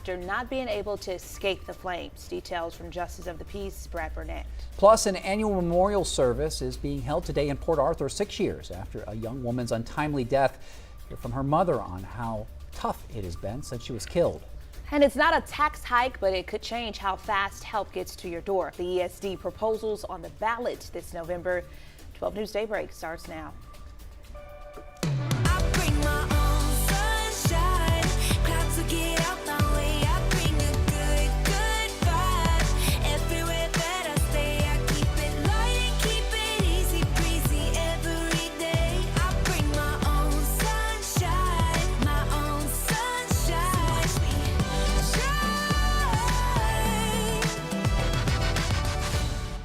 after not being able to escape the flames. Details from Justice of the Peace Brad Burnett. Plus, an annual memorial service is being held today in Port Arthur 6 years after a young woman's untimely death. Hear from her mother on how tough it has been since she was killed. And it's not a tax hike, but it could change how fast help gets to your door. The ESD proposals on the ballot this November. 12 News Daybreak starts now.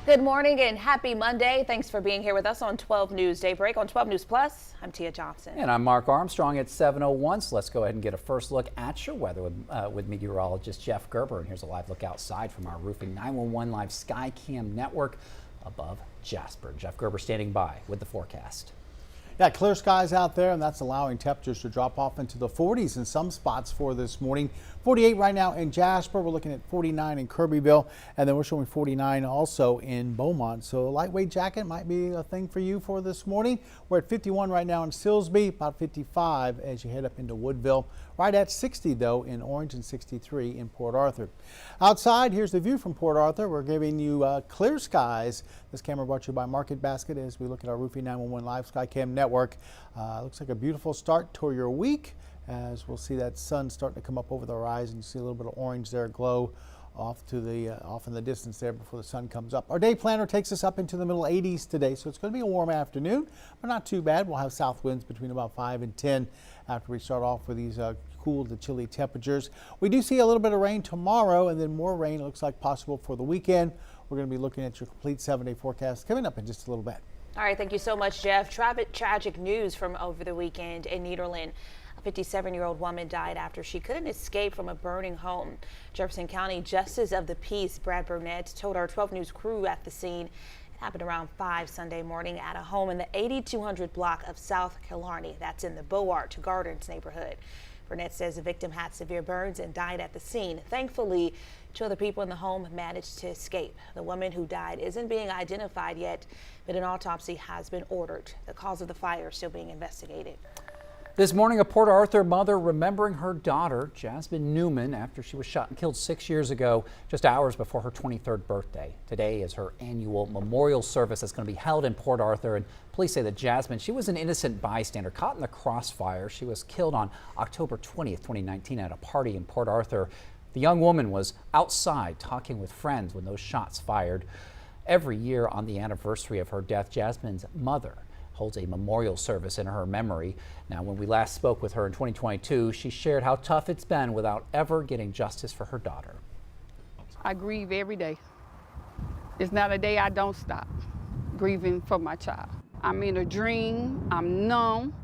Good morning and happy Monday. Thanks for being here with us on 12 News Daybreak. On 12 News Plus, I'm Tia Johnson. And I'm Mark Armstrong at 7:01. So let's go ahead and get a first look at your weather with meteorologist Jeff Gerber. And here's a live look outside from our Roofing 911 live sky cam network above Jasper. Jeff Gerber standing by with the forecast. Yeah, clear skies out there, and that's allowing temperatures to drop off into the 40s in some spots for this morning. 48 right now in Jasper. We're looking at 49 in Kirbyville, and then we're showing 49 also in Beaumont. So a lightweight jacket might be a thing for you for this morning. We're at 51 right now in Silsbee, about 55 as you head up into Woodville. Right at 60 though in Orange and 63 in Port Arthur. Outside, here's the view from Port Arthur. We're giving you clear skies. This camera brought to you by Market Basket as we look at our Roofing 911 live sky cam network. Looks like a beautiful start to your week, as we'll see that sun starting to come up over the horizon. You see a little bit of orange there glow off in the distance there before the sun comes up. Our day planner takes us up into the middle 80s today, so it's going to be a warm afternoon, but not too bad. We'll have south winds between about 5 and 10 after we start off with these cool to chilly temperatures. We do see a little bit of rain tomorrow, and then more rain looks like possible for the weekend. We're going to be looking at your complete 7-day forecast coming up in just a little bit. All right, thank you so much, Jeff. Tragic news from over the weekend in Nederland. A 57-year-old woman died after she couldn't escape from a burning home. Jefferson County Justice of the Peace Brad Burnett told our 12 News crew at the scene. It happened around 5 Sunday morning at a home in the 8200 block of South Killarney. That's in the Beauart Gardens neighborhood. Burnett says the victim had severe burns and died at the scene. Thankfully, 2 other people in the home managed to escape. The woman who died isn't being identified yet, but an autopsy has been ordered. The cause of the fire is still being investigated. This morning, a Port Arthur mother remembering her daughter, Jasmine Newman, after she was shot and killed 6 years ago, just hours before her 23rd birthday. Today is her annual memorial service that's going to be held in Port Arthur. And police say that Jasmine, she was an innocent bystander caught in the crossfire. She was killed on October 20th, 2019 at a party in Port Arthur. The young woman was outside talking with friends when those shots fired. Every year on the anniversary of her death, Jasmine's mother holds a memorial service in her memory. Now, when we last spoke with her in 2022, she shared how tough it's been without ever getting justice for her daughter. I grieve every day. It's not a day I don't stop grieving for my child. I'm in a dream, I'm numb,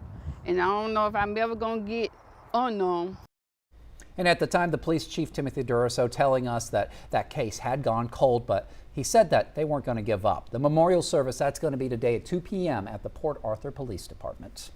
and I don't know if I'm ever gonna get unnumb. And at the time, the police chief, Timothy Duraso, telling us that that case had gone cold, but he said that they weren't going to give up. The memorial service, that's going to be today at 2 p.m. at the Port Arthur Police Department.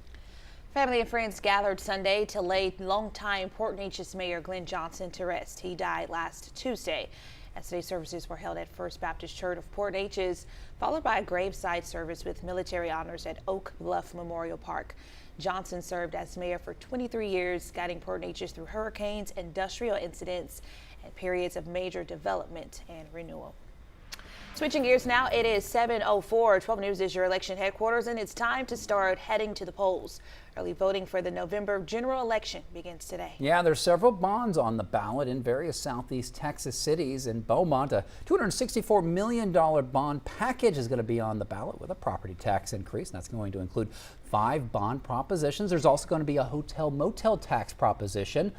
Family and friends gathered Sunday to lay longtime Port Neches Mayor Glenn Johnson to rest. He died last Tuesday. Yesterday, services were held at First Baptist Church of Port Neches, followed by a graveside service with military honors at Oak Bluff Memorial Park. Johnson served as mayor for 23 years, guiding Port Neches through hurricanes, industrial incidents, and periods of major development and renewal. Switching gears now, it is 7:04. 12 News is your election headquarters, and it's time to start heading to the polls. Early voting for the November general election begins today. Yeah, there's several bonds on the ballot in various southeast Texas cities. In Beaumont, a $264 million bond package is going to be on the ballot with a property tax increase. And that's going to include 5 bond propositions. There's also going to be a hotel motel tax proposition.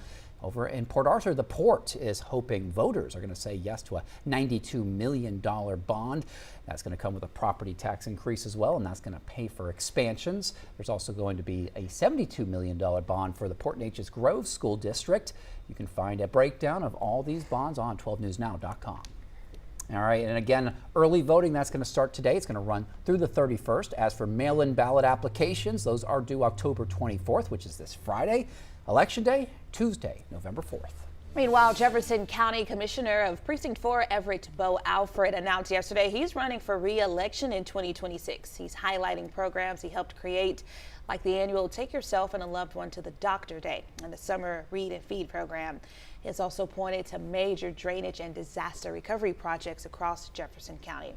Over in Port Arthur, the port is hoping voters are going to say yes to a $92 million bond. That's going to come with a property tax increase as well, and that's going to pay for expansions. There's also going to be a $72 million bond for the Port Neches Grove School District. You can find a breakdown of all these bonds on 12newsnow.com. All right, and again, early voting, that's going to start today. It's going to run through the 31st. As for mail-in ballot applications, those are due October 24th, which is this Friday. Election Day, Tuesday, November 4th. Meanwhile, Jefferson County Commissioner of Precinct 4 Everett Bo Alfred announced yesterday he's running for re-election in 2026. He's highlighting programs he helped create, like the annual Take Yourself and a Loved One to the Doctor Day and the Summer Read and Feed program. He has also pointed to major drainage and disaster recovery projects across Jefferson County.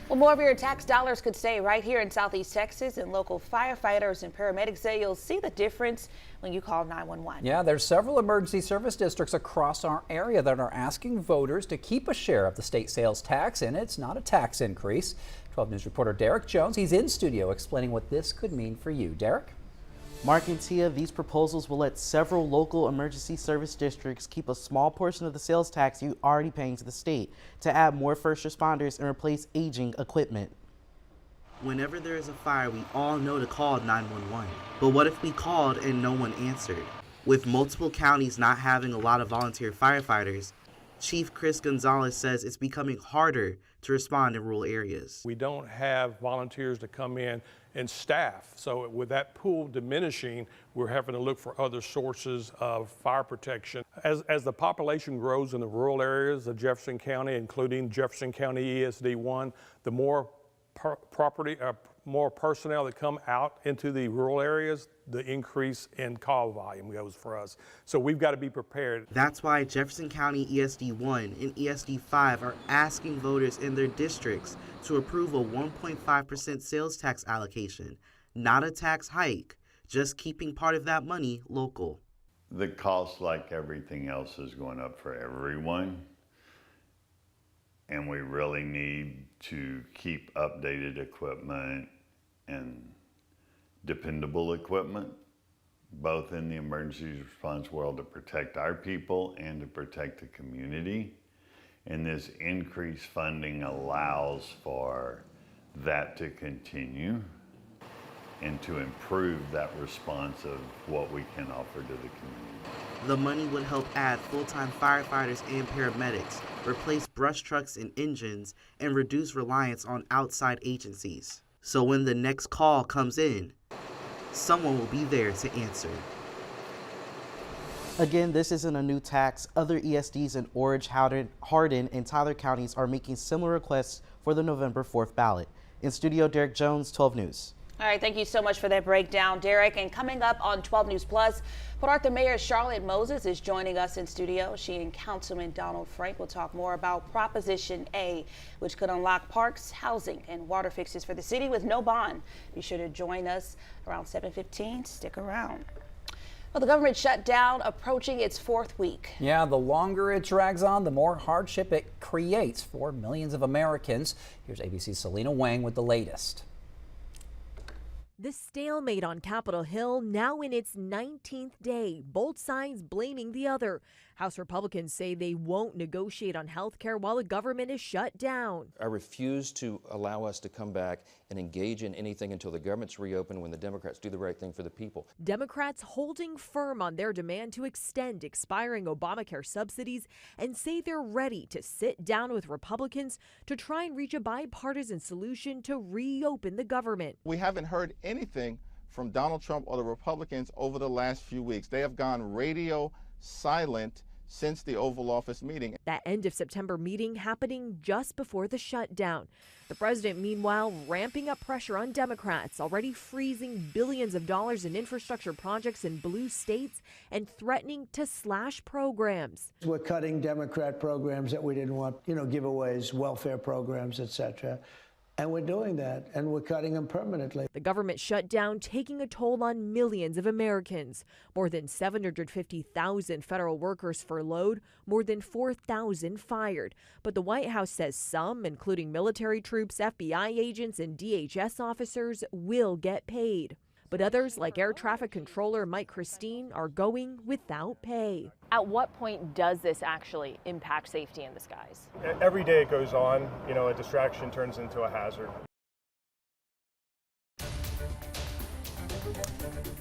Well, more of your tax dollars could stay right here in Southeast Texas, and local firefighters and paramedics say you'll see the difference when you call 911. Yeah, there's several emergency service districts across our area that are asking voters to keep a share of the state sales tax, and it's not a tax increase. 12 News reporter Derek Jones, he's in studio explaining what this could mean for you. Derek? Mark and Tia, these proposals will let several local emergency service districts keep a small portion of the sales tax you're already paying to the state to add more first responders and replace aging equipment. Whenever there is a fire, we all know to call 911. But what if we called and no one answered? With multiple counties not having a lot of volunteer firefighters, Chief Chris Gonzalez says it's becoming harder to respond in rural areas. We don't have volunteers to come in and staff. So with that pool diminishing, we're having to look for other sources of fire protection. As the population grows in the rural areas of Jefferson County, including Jefferson County ESD1, the more more personnel that come out into the rural areas, the increase in call volume goes for us. So we've got to be prepared. That's why Jefferson County ESD1 and ESD5 are asking voters in their districts to approve a 1.5% sales tax allocation, not a tax hike, just keeping part of that money local. The cost, like everything else, is going up for everyone. And we really need to keep updated equipment and dependable equipment, both in the emergency response world, to protect our people and to protect the community. And this increased funding allows for that to continue and to improve that response of what we can offer to the community. The money would help add full-time firefighters and paramedics, replace brush trucks and engines, and reduce reliance on outside agencies. So when the next call comes in, someone will be there to answer. Again, this isn't a new tax. Other ESDs in Orange, Hardin, and Tyler counties are making similar requests for the November 4th ballot. In studio, Derek Jones, 12 News. All right, thank you so much for that breakdown, Derek. And coming up on 12 News Plus, Port Arthur Mayor Charlotte Moses is joining us in studio. She and Councilman Donald Frank will talk more about Proposition A, which could unlock parks, housing, and water fixes for the city with no bond. Be sure to join us around 7:15. Stick around. Well, the government shutdown approaching its 4th week. Yeah, the longer it drags on, the more hardship it creates for millions of Americans. Here's ABC's Selena Wang with the latest. The stalemate on Capitol Hill now in its 19th day, both sides blaming the other. House Republicans say they won't negotiate on health care while the government is shut down. I refuse to allow us to come back and engage in anything until the government's reopened, when the Democrats do the right thing for the people. Democrats holding firm on their demand to extend expiring Obamacare subsidies and say they're ready to sit down with Republicans to try and reach a bipartisan solution to reopen the government. We haven't heard anything from Donald Trump or the Republicans over the last few weeks. They have gone radio silent since the Oval Office meeting. That end of September meeting happening just before the shutdown. The president, meanwhile, ramping up pressure on Democrats, already freezing billions of dollars in infrastructure projects in blue states and threatening to slash programs. We're cutting Democrat programs that we didn't want, giveaways, welfare programs, etc. And we're doing that, and we're cutting them permanently. The government shutdown taking a toll on millions of Americans. More than 750,000 federal workers furloughed, more than 4,000 fired. But the White House says some, including military troops, FBI agents, and DHS officers, will get paid. But others, like Air Traffic Controller Mike Christine, are going without pay. At what point does this actually impact safety in the skies? Every day it goes on, a distraction turns into a hazard.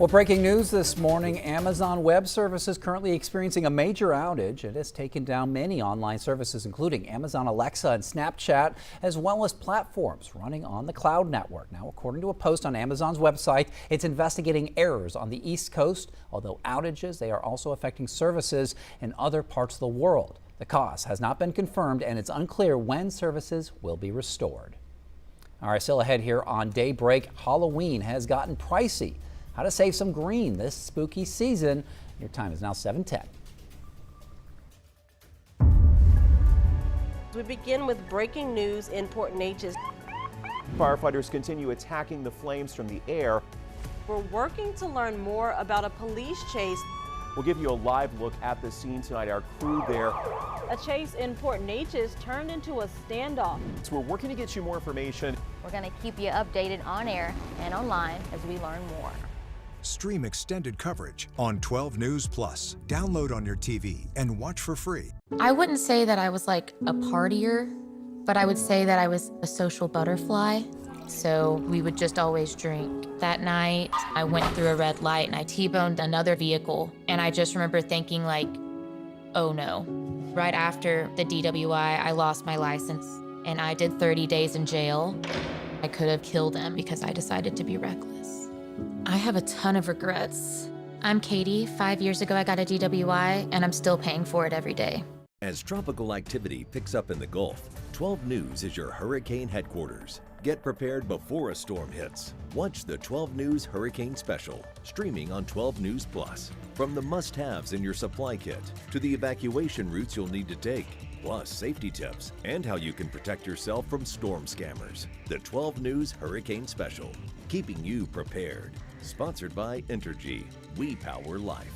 Well, breaking news this morning, Amazon Web Services currently experiencing a major outage. It has taken down many online services, including Amazon Alexa and Snapchat, as well as platforms running on the cloud network. Now, according to a post on Amazon's website, it's investigating errors on the East Coast. Although outages, they are also affecting services in other parts of the world. The cause has not been confirmed, and it's unclear when services will be restored. All right, still ahead here on Daybreak, Halloween has gotten pricey. How to save some green this spooky season. Your time is now 7:10. We begin with breaking news in Port Neches. Firefighters continue attacking the flames from the air. We're working to learn more about a police chase. We'll give you a live look at the scene tonight. Our crew there. A chase in Port Neches turned into a standoff. So we're working to get you more information. We're going to keep you updated on air and online as we learn more. Stream extended coverage on 12 News Plus. Download on your TV and watch for free. I wouldn't say that I was like a partier, but I would say that I was a social butterfly. So we would just always drink. That night, I went through a red light and I T-boned another vehicle. And I just remember thinking like, oh no. Right after the DWI, I lost my license and I did 30 days in jail. I could have killed him because I decided to be reckless. I have a ton of regrets. I'm Katie. 5 years ago, I got a DWI, and I'm still paying for it every day. As tropical activity picks up in the Gulf, 12 News is your hurricane headquarters. Get prepared before a storm hits. Watch the 12 News Hurricane Special, streaming on 12 News Plus. From the must-haves in your supply kit to the evacuation routes you'll need to take, plus safety tips and how you can protect yourself from storm scammers. The 12 News Hurricane Special, keeping you prepared. Sponsored by Entergy. We power life.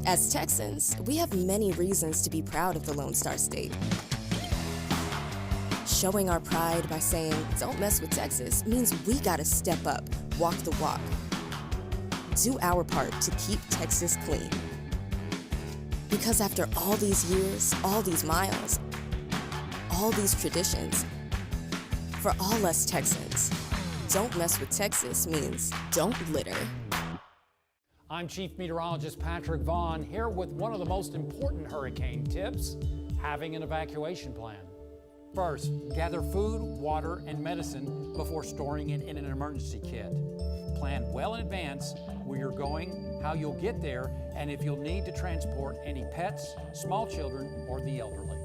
As Texans, we have many reasons to be proud of the Lone Star State. Showing our pride by saying, "Don't mess with Texas," means we gotta step up, walk the walk. Do our part to keep Texas clean. Because after all these years, all these miles, all these traditions, for all us Texans, don't mess with Texas means don't litter. I'm Chief Meteorologist Patrick Vaughn here with one of the most important hurricane tips, having an evacuation plan. First, gather food, water, and medicine before storing it in an emergency kit. Plan well in advance where you're going, how you'll get there, and if you'll need to transport any pets, small children, or the elderly.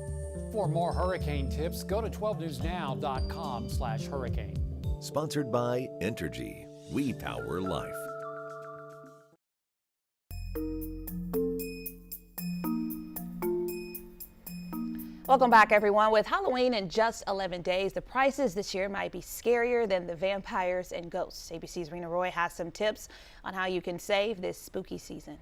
For more hurricane tips, go to 12newsnow.com/hurricane. Sponsored by Entergy. We power life. Welcome back, everyone. With Halloween in just 11 days, the prices this year might be scarier than the vampires and ghosts. ABC's Rena Roy has some tips on how you can save this spooky season.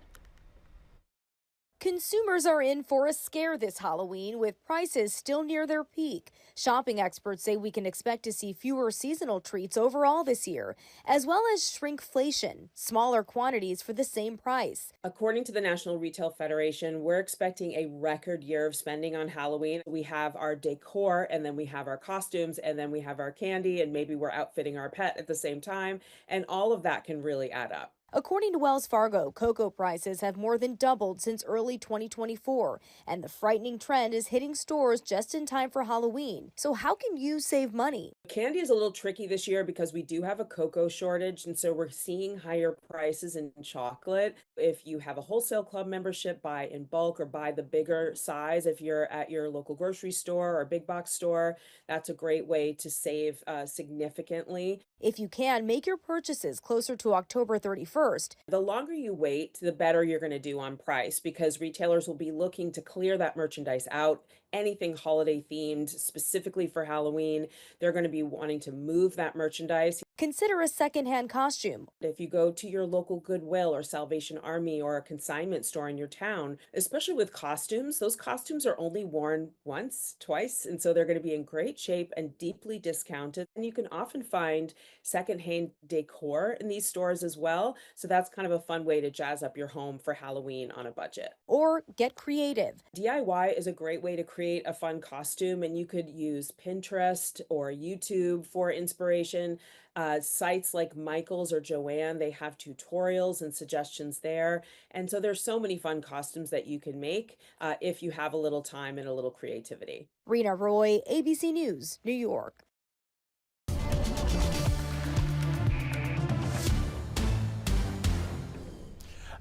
Consumers are in for a scare this Halloween with prices still near their peak. Shopping experts say we can expect to see fewer seasonal treats overall this year, as well as shrinkflation, smaller quantities for the same price. According to the National Retail Federation, we're expecting a record year of spending on Halloween. We have our decor, and then we have our costumes, and then we have our candy, and maybe we're outfitting our pet at the same time, and all of that can really add up. According to Wells Fargo, cocoa prices have more than doubled since early 2024, and the frightening trend is hitting stores just in time for Halloween. So how can you save money? Candy is a little tricky this year because we do have a cocoa shortage, and so we're seeing higher prices in chocolate. If you have a wholesale club membership, buy in bulk or buy the bigger size. If you're at your local grocery store or big box store, that's a great way to save significantly. If you can, make your purchases closer to October 31st. The longer you wait, the better you're going to do on price, because retailers will be looking to clear that merchandise out. Anything holiday themed, specifically for Halloween, they're going to be wanting to move that merchandise. Consider a secondhand costume. If you go to your local Goodwill or Salvation Army or a consignment store in your town, especially with costumes, those costumes are only worn once, twice, and so they're going to be in great shape and deeply discounted. And you can often find secondhand decor in these stores as well. So that's kind of a fun way to jazz up your home for Halloween on a budget. Or get creative. DIY is a great way to create a fun costume, and you could use Pinterest or YouTube for inspiration. Sites like Michael's or Joanne, they have tutorials and suggestions there. And so there's so many fun costumes that you can make if you have a little time and a little creativity. Rena Roy, ABC News, New York.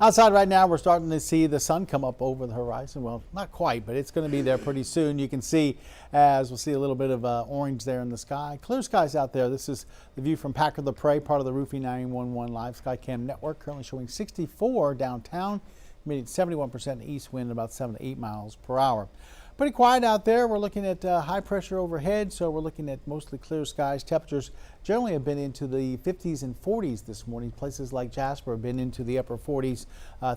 Outside right now, we're starting to see the sun come up over the horizon. Well, not quite, but it's going to be there pretty soon. You can see, as we'll see a little bit of orange there in the sky. Clear skies out there. This is the view from Packard La Prairie, part of the Roofing 911 Live Skycam network. Currently showing 64 downtown, meaning 71% east wind, about 7 to 8 miles per hour. Pretty quiet out there. We're looking at high pressure overhead, so we're looking at mostly clear skies. Temperatures generally have been into the 50s and 40s this morning. Places like Jasper have been into the upper 40s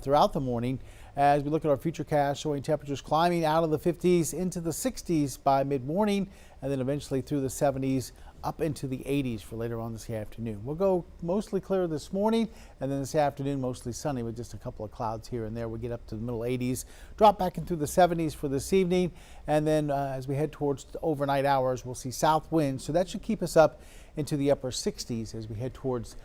throughout the morning. As we look at our futurecast, showing temperatures climbing out of the 50s into the 60s by mid-morning, and then eventually through the 70s up into the 80s for later on this afternoon. We'll go mostly clear this morning, and then this afternoon mostly sunny with just a couple of clouds here and there. We get up to the middle 80s, drop back into the 70s for this evening, and then as we head towards the overnight hours, we'll see south winds, so that should keep us up into the upper 60s as we head towards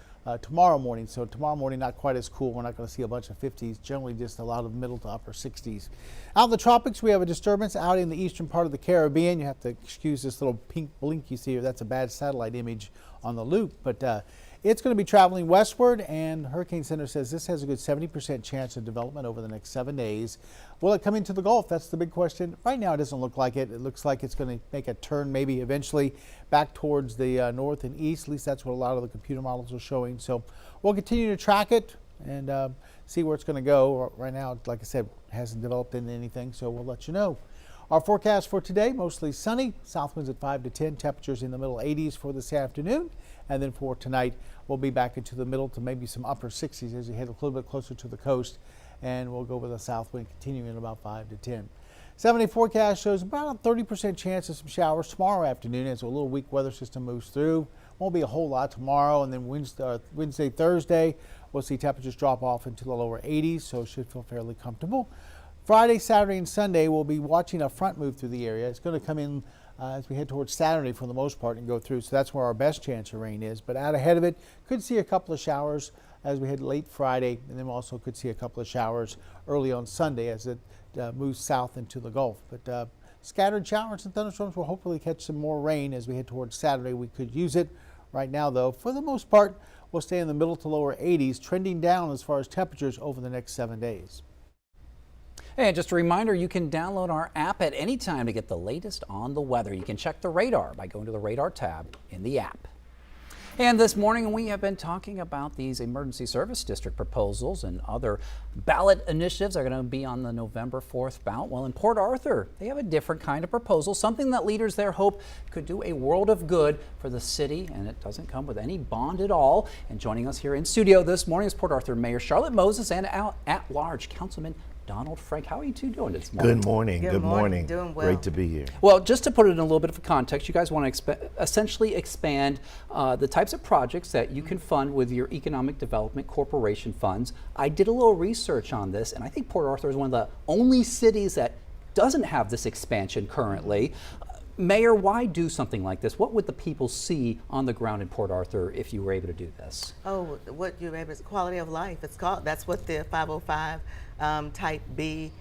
tomorrow morning. So tomorrow morning, not quite as cool. We're not going to see a bunch of 50s, generally just a lot of middle to upper 60s. Out in the tropics, we have a disturbance out in the eastern part of the Caribbean. You have to excuse this little pink blink you see here. That's a bad satellite image on the loop, but it's going to be traveling westward, and Hurricane Center says this has a good 70% chance of development over the next 7 days. Will it come into the Gulf? That's the big question. Right now, it doesn't look like it. It looks like it's going to make a turn maybe eventually back towards the north and east. At least that's what a lot of the computer models are showing. So we'll continue to track it and see where it's going to go. Right now, like I said, it hasn't developed into anything, so we'll let you know. Our forecast for today, mostly sunny, south winds at 5 to 10, temperatures in the middle 80s for this afternoon. And then for tonight, we'll be back into the middle to maybe some upper 60s as we head a little bit closer to the coast. And we'll go with a south wind continuing at about 5 to 10. 7-day forecast shows about a 30% chance of some showers tomorrow afternoon as a little weak weather system moves through. Won't be a whole lot tomorrow, and then Wednesday, Thursday, we'll see temperatures drop off into the lower 80s, so it should feel fairly comfortable. Friday, Saturday, and Sunday, we'll be watching a front move through the area. It's going to come in as we head towards Saturday for the most part and go through, so that's where our best chance of rain is. But out ahead of it, could see a couple of showers as we head late Friday, and then we also could see a couple of showers early on Sunday as it moves south into the Gulf. But scattered showers and thunderstorms will hopefully catch some more rain as we head towards Saturday. We could use it. Right now, though, for the most part, we'll stay in the middle to lower 80s, trending down as far as temperatures over the next 7 days. And just a reminder, you can download our app at any time to get the latest on the weather. You can check the radar by going to the radar tab in the app. And this morning we have been talking about these emergency service district proposals, and other ballot initiatives are going to be on the November 4th ballot. Well, in Port Arthur, they have a different kind of proposal, something that leaders there hope could do a world of good for the city, and it doesn't come with any bond at all. And joining us here in studio this morning is Port Arthur Mayor Charlotte Moses and at-large Councilman Donald Frank. How are you two doing this morning? Good morning. Good morning. Doing well. Great to be here. Well, just to put it in a little bit of a context, you guys want to essentially expand the types of projects that you can fund with your Economic Development Corporation funds. I did a little research on this, and I think Port Arthur is one of the only cities that doesn't have this expansion currently. Mayor, why do something like this? What would the people see on the ground in Port Arthur if you were able to do this? Oh, what you're able is quality of life. It's called. That's what the 505 Type B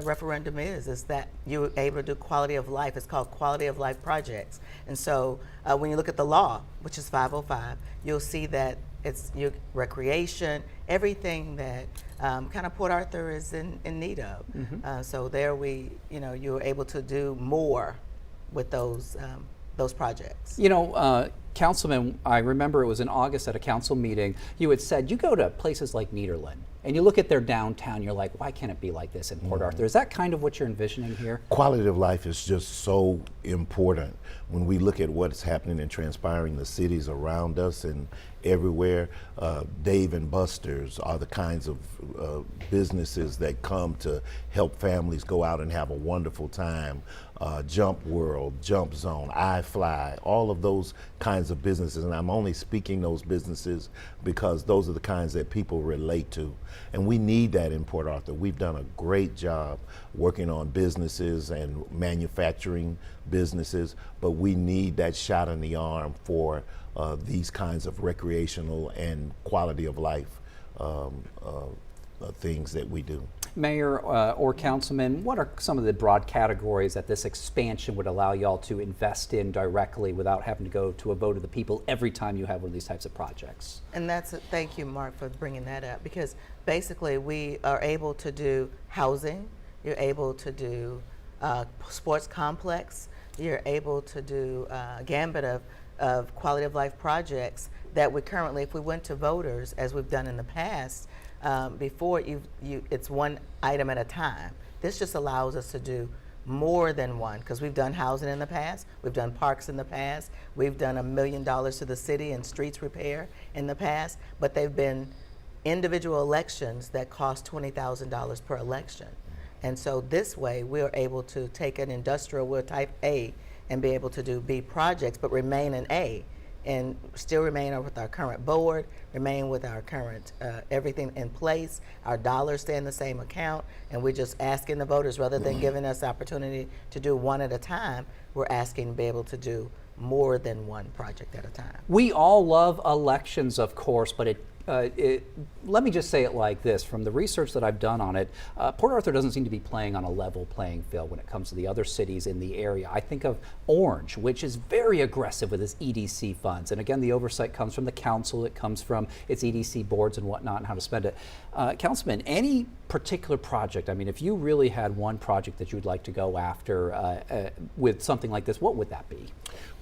referendum is that you're able to do quality of life. It's called quality of life projects. And so when you look at the law, which is 505, you'll see that it's your recreation, everything that kind of Port Arthur is in need of. Mm-hmm. So there you're able to do more with those projects. You know, Councilman, I remember it was in August at a council meeting, you had said you go to places like Nederland and you look at their downtown, you're like, why can't it be like this in Port Arthur? Is that kind of what you're envisioning here? Quality of life is just so important when we look at what's happening and transpiring in the cities around us and everywhere. Dave and Buster's are the kinds of businesses that come to help families go out and have a wonderful time. Jump World, Jump Zone, iFly, all of those kinds of businesses. And I'm only speaking those businesses because those are the kinds that people relate to. And we need that in Port Arthur. We've done a great job working on businesses and manufacturing businesses, but we need that shot in the arm for these kinds of recreational and quality of life things that we do. Mayor or Councilman, what are some of the broad categories that this expansion would allow y'all to invest in directly without having to go to a vote of the people every time you have one of these types of projects? And thank you, Mark, for bringing that up, because basically we are able to do housing, you're able to do sports complex, you're able to do a gambit of quality of life projects that we currently, if we went to voters, as we've done in the past, before it's one item at a time. This just allows us to do more than one, because we've done housing in the past, we've done parks in the past, we've done $1 million to the city in streets repair in the past, but they've been individual elections that cost $20,000 per election. And so this way we're able to take an industrial, we're type A, and be able to do B projects, but remain an A, and still remain with our current board, remain with our current everything in place, our dollars stay in the same account, and we're just asking the voters, rather than giving us the opportunity to do one at a time, we're asking to be able to do more than one project at a time. We all love elections, of course, but let me just say it like this. From the research that I've done on it, Port Arthur doesn't seem to be playing on a level playing field when it comes to the other cities in the area. I think of Orange, which is very aggressive with its EDC funds. And again, the oversight comes from the council, it comes from its EDC boards and whatnot, and how to spend it. Councilman, any particular project, I mean, if you really had one project that you would like to go after with something like this, what would that be?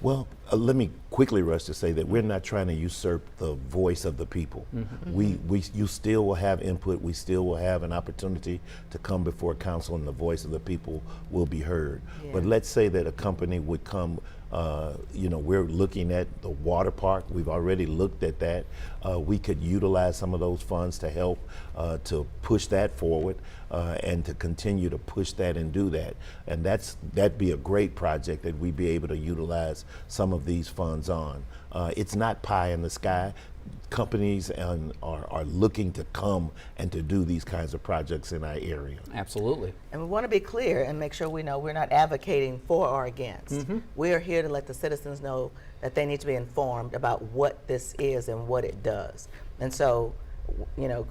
Well, let me quickly rush to say that we're not trying to usurp the voice of the people. You still will have input, we still will have an opportunity to come before council, and the voice of the people will be heard. Yeah. But let's say that a company would come, we're looking at the water park, we've already looked at that. We could utilize some of those funds to help to push that forward and to continue to push that and do that. And that'd be a great project that we'd be able to utilize some of these funds on. It's not pie in the sky. Companies are looking to come and to do these kinds of projects in our area. Absolutely. And we want to be clear and make sure we know we're not advocating for or against. We are here to let the citizens know that they need to be informed about what this is and what it does. And so,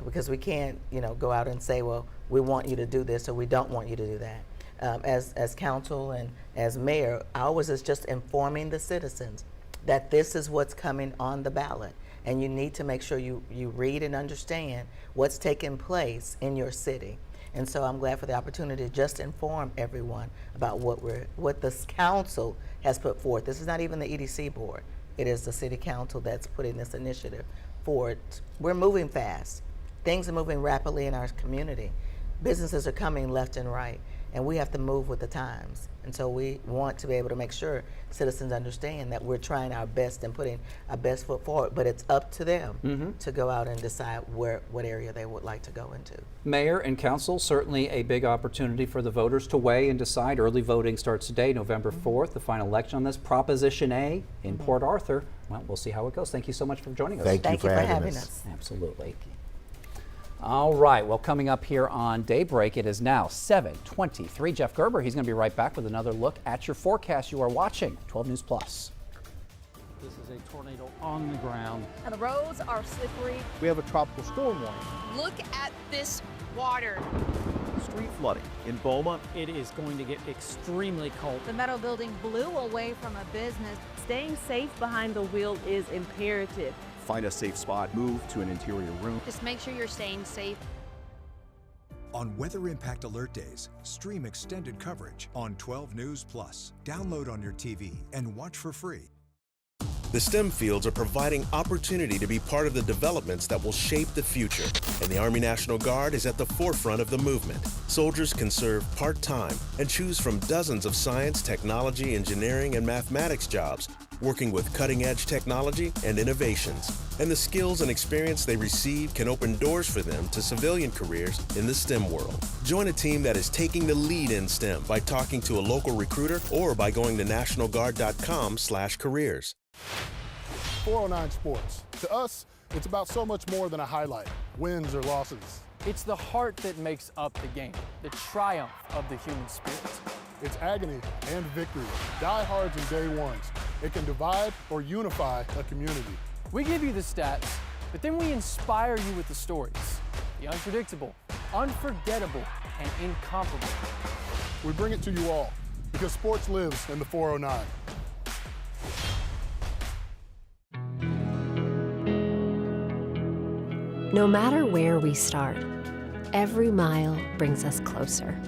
because we can't, go out and say, well, we want you to do this or we don't want you to do that. As council and as mayor, ours is just informing the citizens that this is what's coming on the ballot. And you need to make sure you read and understand what's taking place in your city. And so I'm glad for the opportunity to just inform everyone about what this council has put forth. This is not even the EDC board. It is the city council that's putting this initiative forward. We're moving fast. Things are moving rapidly in our community. Businesses are coming left and right, and we have to move with the times. And so we want to be able to make sure citizens understand that we're trying our best and putting our best foot forward, but it's up to them to go out and decide what area they would like to go into. Mayor and council, certainly a big opportunity for the voters to weigh and decide. Early voting starts today, November 4th, the final election on this. Proposition A in Port Arthur. Well, we'll see how it goes. Thank you so much for joining us. Thank you for having us. Absolutely. All right, well, coming up here on Daybreak, it is now 7:23. Jeff Gerber, he's going to be right back with another look at your forecast. You are watching 12 News Plus. This is a tornado on the ground. And the roads are slippery. We have a tropical storm warning. Look at this water. Street flooding in Beaumont. It is going to get extremely cold. The metal building blew away from a business. Staying safe behind the wheel is imperative. Find a safe spot, move to an interior room. Just make sure you're staying safe. On Weather Impact Alert Days, stream extended coverage on 12 News Plus. Download on your TV and watch for free. The STEM fields are providing opportunity to be part of the developments that will shape the future, and the Army National Guard is at the forefront of the movement. Soldiers can serve part-time and choose from dozens of science, technology, engineering, and mathematics jobs, working with cutting-edge technology and innovations. And the skills and experience they receive can open doors for them to civilian careers in the STEM world. Join a team that is taking the lead in STEM by talking to a local recruiter or by going to nationalguard.com/careers. 409 Sports. To us, it's about so much more than a highlight, wins or losses. It's the heart that makes up the game, the triumph of the human spirit. It's agony and victory, diehards and day ones. It can divide or unify a community. We give you the stats, but then we inspire you with the stories. The unpredictable, unforgettable, and incomparable. We bring it to you all because sports lives in the 409. No matter where we start, every mile brings us closer.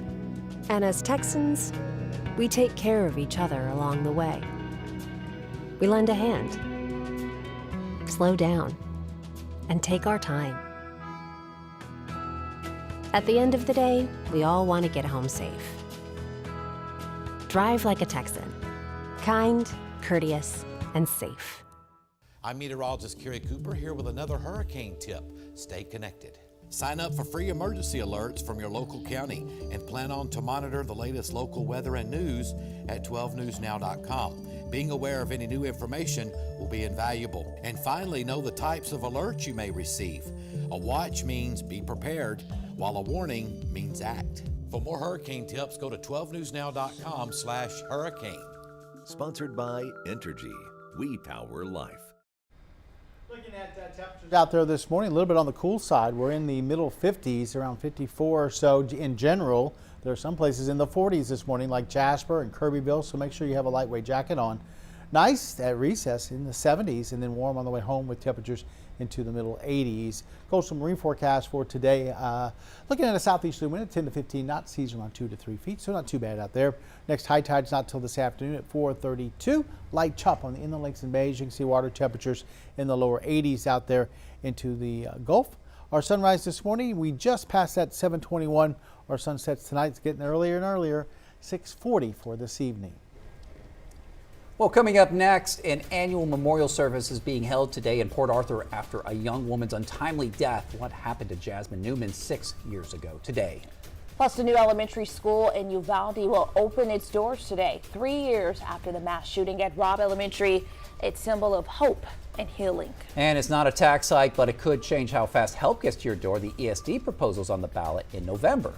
And as Texans, we take care of each other along the way. We lend a hand, slow down, and take our time. At the end of the day, we all want to get home safe. Drive like a Texan. Kind, courteous, and safe. I'm meteorologist Kerry Cooper here with another hurricane tip. Stay connected. Sign up for free emergency alerts from your local county and plan on to monitor the latest local weather and news at 12newsnow.com. Being aware of any new information will be invaluable. And finally, know the types of alerts you may receive. A watch means be prepared, while a warning means act. For more hurricane tips, go to 12newsnow.com/hurricane. Sponsored by Entergy. We power life. Looking at temperatures out there this morning, a little bit on the cool side. We're in the middle 50s, around 54 or so in general. There are some places in the 40s this morning, like Jasper and Kirbyville, so make sure you have a lightweight jacket on. Nice at recess in the 70s, and then warm on the way home with temperatures into the middle 80s. Coastal marine forecast for today, looking at a southeasterly wind at 10 to 15 knots, seas around 2 to 3 feet, so not too bad out there. Next high tide's not till this afternoon at 4:32. Light chop on the inland lakes and bays. You can see water temperatures in the lower 80s out there into the Gulf. Our sunrise this morning, we just passed that 7:21. Our sunsets tonight, it's getting earlier and earlier, 6:40 for this evening. Well, coming up next, an annual memorial service is being held today in Port Arthur after a young woman's untimely death. What happened to Jasmine Newman 6 years ago today? Plus, the new elementary school in Uvalde will open its doors today, 3 years after the mass shooting at Robb Elementary. It's a symbol of hope and healing. And it's not a tax hike, but it could change how fast help gets to your door. The ESD proposal's on the ballot in November.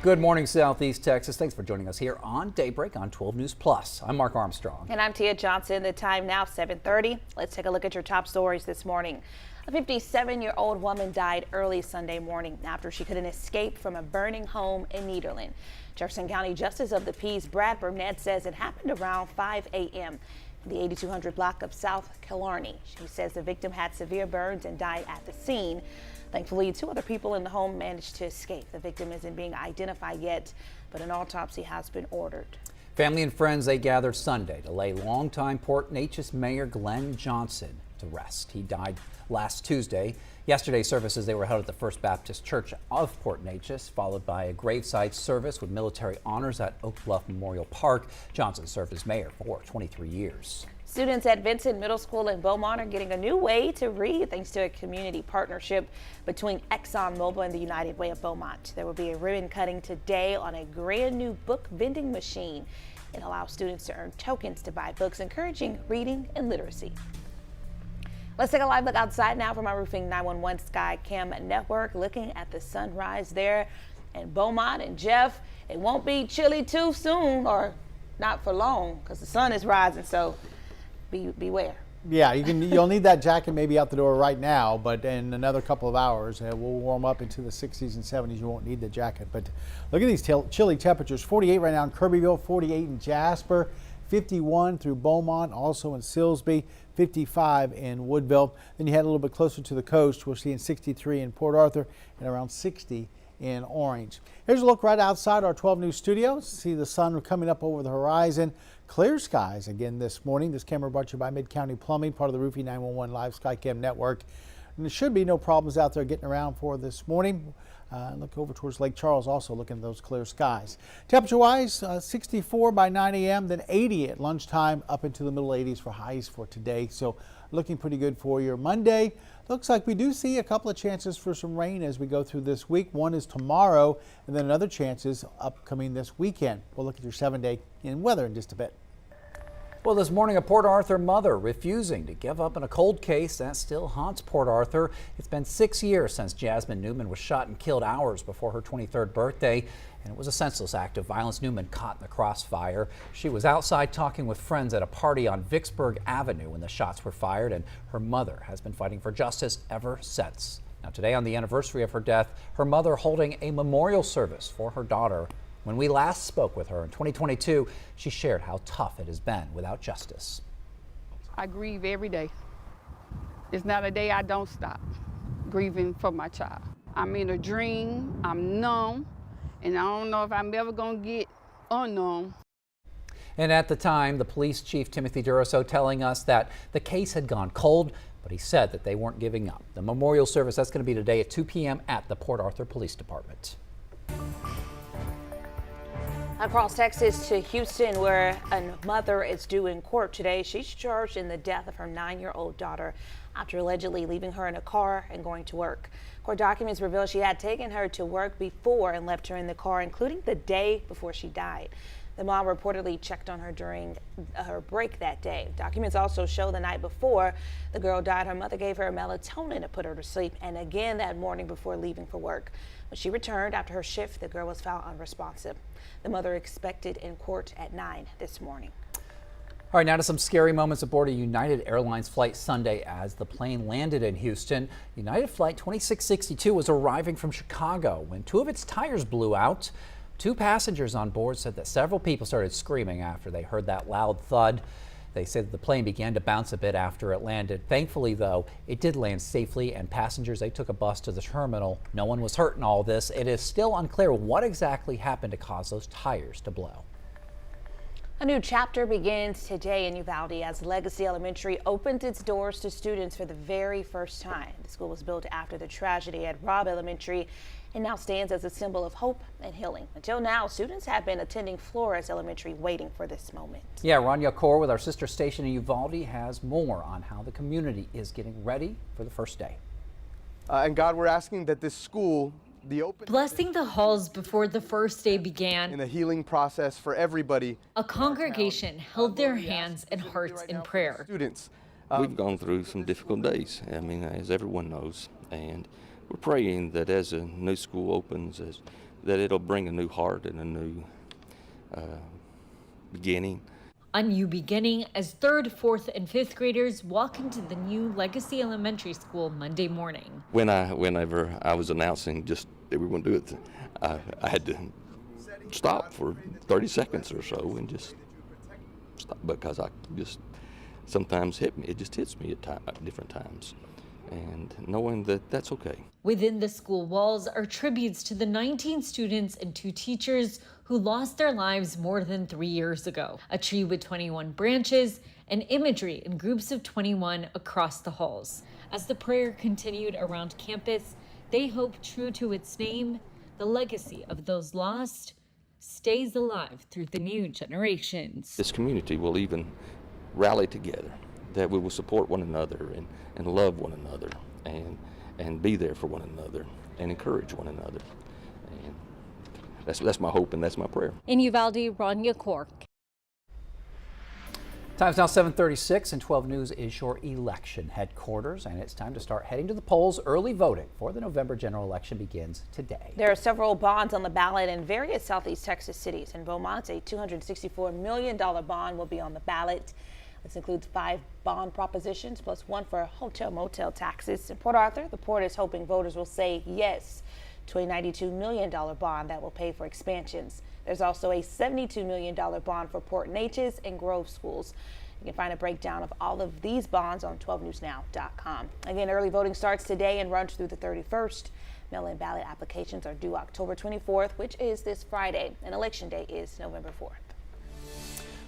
Good morning, Southeast Texas. Thanks for joining us here on Daybreak on 12 News Plus. I'm Mark Armstrong. And I'm Tia Johnson. The time now 7:30. Let's take a look at your top stories this morning. A 57-year-old woman died early Sunday morning after she couldn't escape from a burning home in Nederland. Jefferson County Justice of the Peace Brad Burnett says it happened around 5 a.m. in the 8200 block of South Killarney. She says the victim had severe burns and died at the scene. Thankfully, 2 other people in the home managed to escape. The victim isn't being identified yet, but an autopsy has been ordered. Family and friends, they gathered Sunday to lay longtime Port Neches Mayor Glenn Johnson to rest. He died last Tuesday. Yesterday's services, they were held at the First Baptist Church of Port Neches, followed by a graveside service with military honors at Oak Bluff Memorial Park. Johnson served as mayor for 23 years. Students at Vincent Middle School in Beaumont are getting a new way to read thanks to a community partnership between ExxonMobil and the United Way of Beaumont. There will be a ribbon cutting today on a brand new book vending machine. It allows students to earn tokens to buy books, encouraging reading and literacy. Let's take a live look outside now from our Roofing 911 Sky Cam network, looking at the sunrise there in Beaumont. And Jeff, it won't be chilly too soon, or not for long, because the sun is rising, so beware. Yeah, you'll need that jacket maybe out the door right now, but in another couple of hours we'll warm up into the 60s and 70s. You won't need the jacket. But look at these chilly temperatures. 48 right now in Kirbyville, 48 in Jasper, 51 through Beaumont, also in Silsbee, 55 in Woodville. Then you head a little bit closer to the coast. We're seeing 63 in Port Arthur and around 60 in Orange. Here's a look right outside our 12 News studios. See the sun coming up over the horizon. Clear skies again this morning. This camera brought to you by Mid-County Plumbing, part of the Roofing 911 Live Skycam network. And there should be no problems out there getting around for this morning. Look over towards Lake Charles, also looking at those clear skies. Temperature-wise, 64 by 9 a.m., then 80 at lunchtime, up into the middle 80s for highs for today. So looking pretty good for your Monday. Looks like we do see a couple of chances for some rain as we go through this week. One is tomorrow, and then another chance is upcoming this weekend. We'll look at your 7-day in weather in just a bit. Well, this morning, a Port Arthur mother refusing to give up in a cold case that still haunts Port Arthur. It's been 6 years since Jasmine Newman was shot and killed hours before her 23rd birthday, and it was a senseless act of violence. Newman caught in the crossfire. She was outside talking with friends at a party on Vicksburg Avenue when the shots were fired, and her mother has been fighting for justice ever since. Now, today, on the anniversary of her death, her mother holding a memorial service for her daughter. When we last spoke with her in 2022, she shared how tough it has been without justice. I grieve every day. It's not a day I don't stop grieving for my child. I'm in a dream, I'm numb, and I don't know if I'm ever gonna get unnumb. And at the time, the police chief, Timothy Duraso, telling us that the case had gone cold, but he said that they weren't giving up. The memorial service, that's going to be today at 2 p.m. at the Port Arthur Police Department. Across Texas to Houston, where a mother is due in court today. She's charged in the death of her 9-year-old daughter after allegedly leaving her in a car and going to work. Court documents reveal she had taken her to work before and left her in the car, including the day before she died. The mom reportedly checked on her during her break that day. Documents also show the night before the girl died, her mother gave her melatonin to put her to sleep, and again that morning before leaving for work. When she returned after her shift, the girl was found unresponsive. The mother expected in court at 9 this morning. All right, now to some scary moments aboard a United Airlines flight Sunday as the plane landed in Houston. United Flight 2662 was arriving from Chicago when 2 of its tires blew out. 2 passengers on board said that several people started screaming after they heard that loud thud. They said that the plane began to bounce a bit after it landed. Thankfully, though, it did land safely, and passengers, they took a bus to the terminal. No one was hurt in all this. It is still unclear what exactly happened to cause those tires to blow. A new chapter begins today in Uvalde as Legacy Elementary opens its doors to students for the very first time. The school was built after the tragedy at Robb Elementary and now stands as a symbol of hope and healing. Until now, students have been attending Flores Elementary waiting for this moment. Yeah, Rania Kaur with our sister station in Uvalde has more on how the community is getting ready for the first day. And God, we're asking that this school, blessing the halls before the first day began, in the healing process for everybody. A congregation held their hands and hearts in prayer. Students. We've gone through some difficult days, as everyone knows, and we're praying that as a new school opens, as that it'll bring a new heart and a new beginning. A new beginning as 3rd, 4th, and 5th graders walk into the new Legacy Elementary School Monday morning. Whenever I was announcing just that we were going to do it, I had to stop for 30 seconds or so and just stop, because I just sometimes it just hits me at different times, and knowing that that's okay. Within the school walls are tributes to the 19 students and 2 teachers who lost their lives more than 3 years ago. A tree with 21 branches and imagery in groups of 21 across the halls. As the prayer continued around campus, they hope, true to its name, the legacy of those lost stays alive through the new generations. This community will even rally together, that we will support one another and love one another and be there for one another and encourage one another. And that's my hope and that's my prayer. In Uvalde, Rania Cork. Time's now 7:36 and 12 News is your election headquarters, and it's time to start heading to the polls. Early voting for the November general election begins today. There are several bonds on the ballot in various Southeast Texas cities. In Beaumont, a $264 million bond will be on the ballot. This includes 5 bond propositions plus 1 for hotel motel taxes. In Port Arthur, the port is hoping voters will say yes to a $92 million bond that will pay for expansions. There's also a $72 million bond for Port Neches and Grove schools. You can find a breakdown of all of these bonds on 12newsnow.com. Again, early voting starts today and runs through the 31st. Mail-in ballot applications are due October 24th, which is this Friday, and Election Day is November 4th.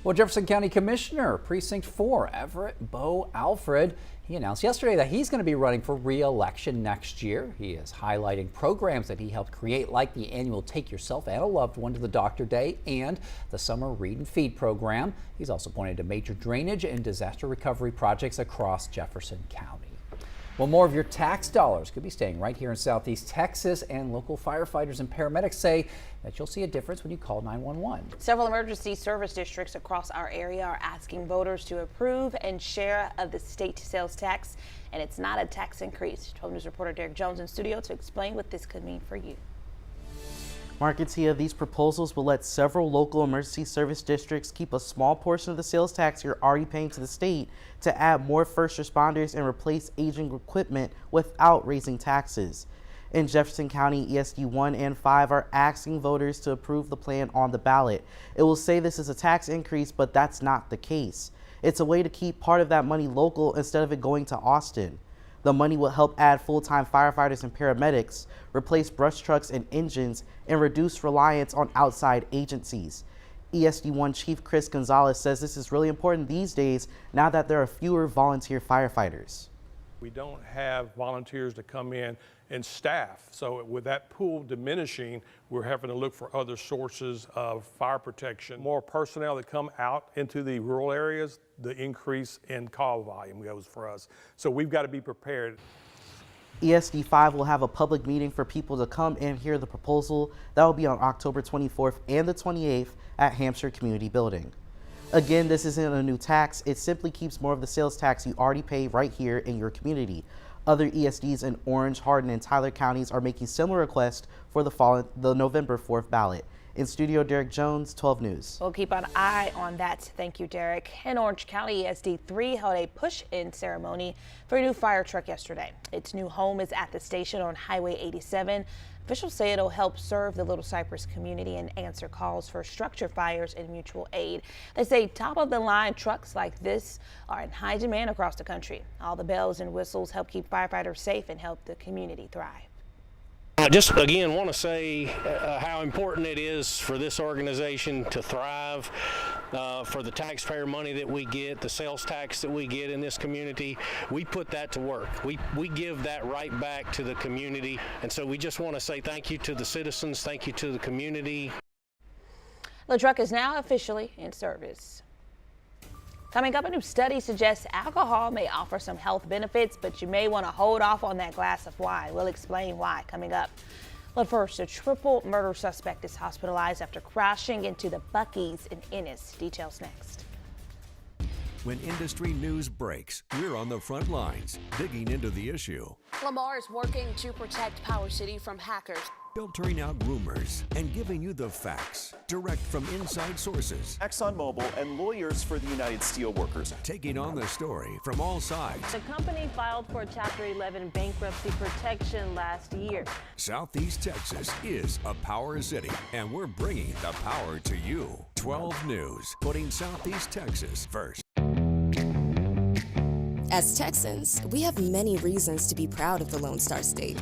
Well, Jefferson County Commissioner, Precinct 4, Everett Bo Alfred, he announced yesterday that he's going to be running for re-election next year. He is highlighting programs that he helped create, like the annual Take Yourself and a Loved One to the Doctor Day and the Summer Read and Feed program. He's also pointed to major drainage and disaster recovery projects across Jefferson County. Well, more of your tax dollars could be staying right here in Southeast Texas, and local firefighters and paramedics say that you'll see a difference when you call 911. Several emergency service districts across our area are asking voters to approve and share of the state sales tax, and it's not a tax increase. 12 News reporter Derek Jones in studio to explain what this could mean for you. Marketia, these proposals will let several local emergency service districts keep a small portion of the sales tax you're already paying to the state to add more first responders and replace aging equipment without raising taxes. In Jefferson County, ESD 1 and 5 are asking voters to approve the plan on the ballot. It will say this is a tax increase, but that's not the case. It's a way to keep part of that money local instead of it going to Austin. The money will help add full-time firefighters and paramedics, replace brush trucks and engines, and reduce reliance on outside agencies. ESD1 Chief Chris Gonzalez says this is really important these days now that there are fewer volunteer firefighters. We don't have volunteers to come in and staff. So with that pool diminishing, we're having to look for other sources of fire protection. More personnel that come out into the rural areas, the increase in call volume goes for us. So we've got to be prepared. ESD 5 will have a public meeting for people to come and hear the proposal. That will be on October 24th and the 28th at Hampshire Community Building. Again, this isn't a new tax. It simply keeps more of the sales tax you already pay right here in your community. Other ESDs in Orange, Hardin, and Tyler counties are making similar requests for the November 4th ballot. In studio, Derek Jones, 12 News. We'll keep an eye on that. Thank you, Derek. In Orange County, ESD 3 held a push-in ceremony for a new fire truck yesterday. Its new home is at the station on Highway 87. Officials say it'll help serve the Little Cypress community and answer calls for structure fires and mutual aid. They say top-of-the-line trucks like this are in high demand across the country. All the bells and whistles help keep firefighters safe and help the community thrive. I just again want to say how important it is for this organization to thrive, for the taxpayer money that we get, the sales tax that we get in this community. We put that to work. We give that right back to the community, and so we just want to say thank you to the citizens, thank you to the community. The truck is now officially in service. Coming up, a new study suggests alcohol may offer some health benefits, but you may want to hold off on that glass of wine. We'll explain why coming up. But first, a triple murder suspect is hospitalized after crashing into the Buc-ee's in Ennis. Details next. When industry news breaks, we're on the front lines, digging into the issue. Lamar is working to protect Power City from hackers. Filtering out rumors and giving you the facts direct from inside sources. ExxonMobil and lawyers for the United Steelworkers. Taking on the story from all sides. The company filed for Chapter 11 bankruptcy protection last year. Southeast Texas is a power city, and we're bringing the power to you. 12 News, putting Southeast Texas first. As Texans, we have many reasons to be proud of the Lone Star State.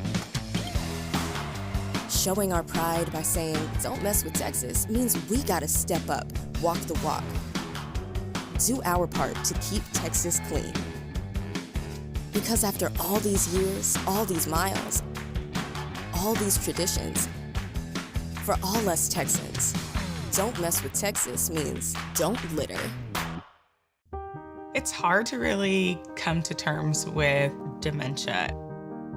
Showing our pride by saying, "Don't mess with Texas," means we gotta step up, walk the walk. Do our part to keep Texas clean. Because after all these years, all these miles, all these traditions, for all us Texans, "Don't mess with Texas" means don't litter. It's hard to really come to terms with dementia.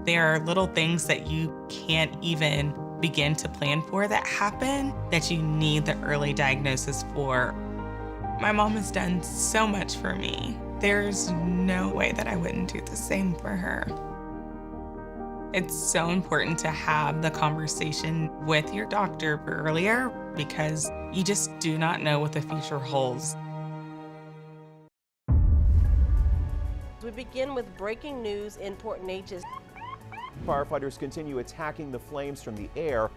There are little things that you can't even begin to plan for that happen that you need the early diagnosis for. My mom has done so much for me. There's no way that I wouldn't do the same for her. It's so important to have the conversation with your doctor earlier because you just do not know what the future holds. We begin with breaking news in Port Neches. Firefighters continue attacking the flames from the air.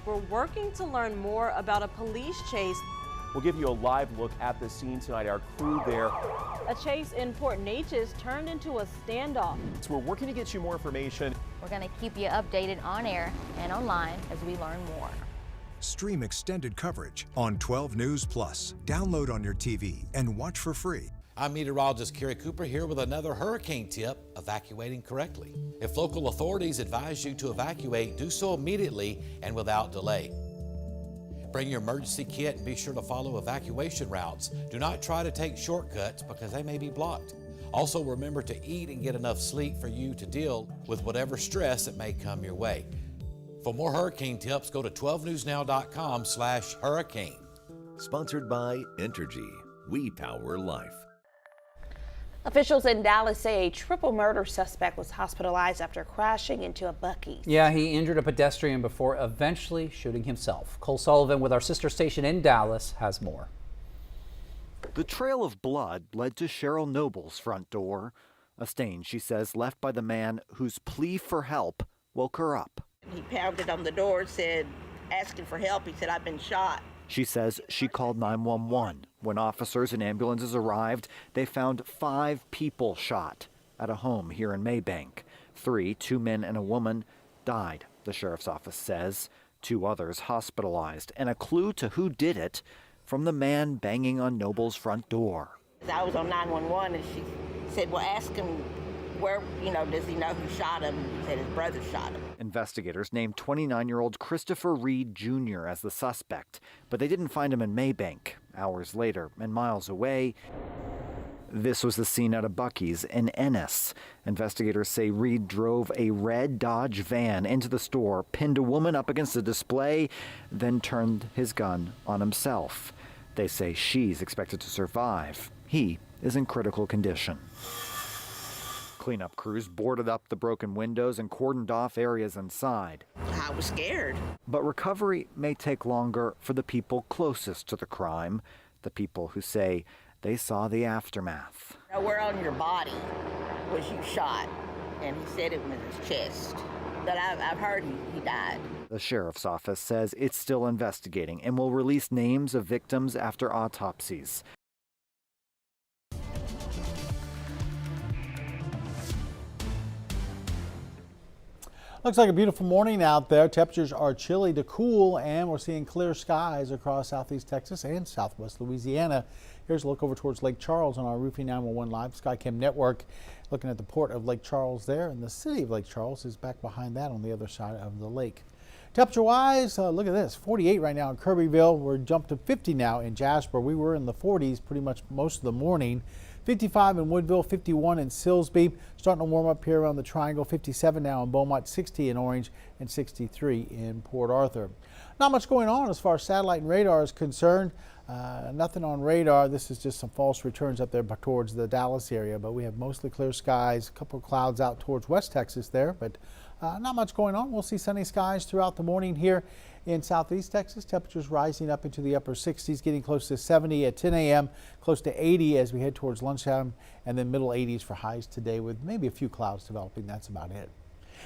We're working to learn more about a police chase. We'll give you a live look at the scene tonight. Our crew there. A chase in Port Neches turned into a standoff. So we're working to get you more information. We're going to keep you updated on air and online as we learn more. Stream extended coverage on 12 News Plus. Download on your TV and watch for free. I'm meteorologist Kerry Cooper here with another hurricane tip, evacuating correctly. If local authorities advise you to evacuate, do so immediately and without delay. Bring your emergency kit and be sure to follow evacuation routes. Do not try to take shortcuts because they may be blocked. Also remember to eat and get enough sleep for you to deal with whatever stress that may come your way. For more hurricane tips, go to 12newsnow.com/hurricane. Sponsored by Entergy. We power life. Officials in Dallas say a triple murder suspect was hospitalized after crashing into a Buc-ee's. Yeah, he injured a pedestrian before eventually shooting himself. Cole Sullivan with our sister station in Dallas has more. The trail of blood led to Cheryl Noble's front door, a stain, she says, left by the man whose plea for help woke her up. He pounded on the door, said, asking for help. He said, "I've been shot." She says she called 911. When officers and ambulances arrived, they found 5 people shot at a home here in Maybank. 3, 2 men and a woman, died, the sheriff's office says. 2 others hospitalized. And a clue to who did it from the man banging on Noble's front door. I was on 911 and she said, "Well, ask him where, does he know who shot him?" He said his brother shot him. Investigators named 29-year-old Christopher Reed Jr. as the suspect, but they didn't find him in Maybank. Hours later and miles away, this was the scene at a Buc-ee's in Ennis. Investigators say Reed drove a red Dodge van into the store, pinned a woman up against the display, then turned his gun on himself. They say she's expected to survive. He is in critical condition. Cleanup crews boarded up the broken windows and cordoned off areas inside. I was scared. But recovery may take longer for the people closest to the crime, the people who say they saw the aftermath. Where on your body was you shot? And he said it was his chest. But I've heard he died. The sheriff's office says it's still investigating and will release names of victims after autopsies. Looks like a beautiful morning out there. Temperatures are chilly to cool, and we're seeing clear skies across southeast Texas and southwest Louisiana. Here's a look over towards Lake Charles on our Roofing 911 Live Skycam network. Looking at the port of Lake Charles there, and the city of Lake Charles is back behind that on the other side of the lake. Temperature-wise, look at this, 48 right now in Kirbyville. We're jumped to 50 now in Jasper. We were in the 40s pretty much most of the morning. 55 in Woodville, 51 in Silsbee. Starting to warm up here around the Triangle. 57 now in Beaumont, 60 in Orange, and 63 in Port Arthur. Not much going on as far as satellite and radar is concerned. Nothing on radar. This is just some false returns up there towards the Dallas area, but we have mostly clear skies. A couple of clouds out towards West Texas there, but not much going on. We'll see sunny skies throughout the morning here in southeast Texas. Temperatures rising up into the upper 60s, getting close to 70 at 10 a.m., close to 80 as we head towards lunchtime, and then middle 80s for highs today with maybe a few clouds developing. That's about it.